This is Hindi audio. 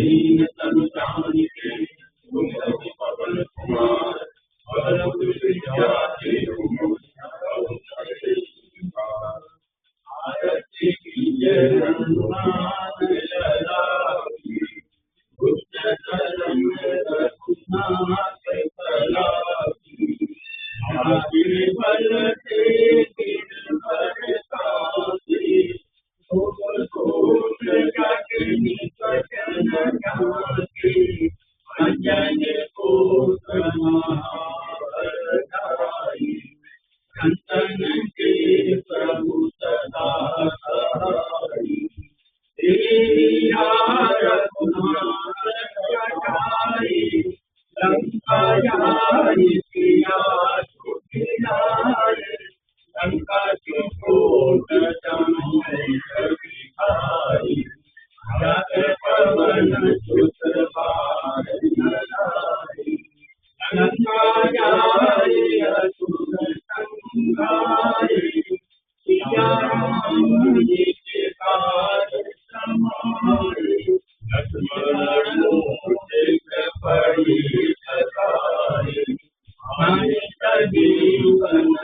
दीन तन जानिके तुम रवि पवन कुमार बल बुद्धि विद्या देहु आरती कीजिए रघुनाथ लला की बुद्ध चरण रघुनाथ कला की आगे बल तेज पर काशी सोच जग निकट न जाती अंजन को समाधाई संतन के प्रभु सदा सहाई तेरा रघुनाथ कटाई लंका जाई सिया छुटियाए लंका चुपोट जाए कभी आई जग पवन सुत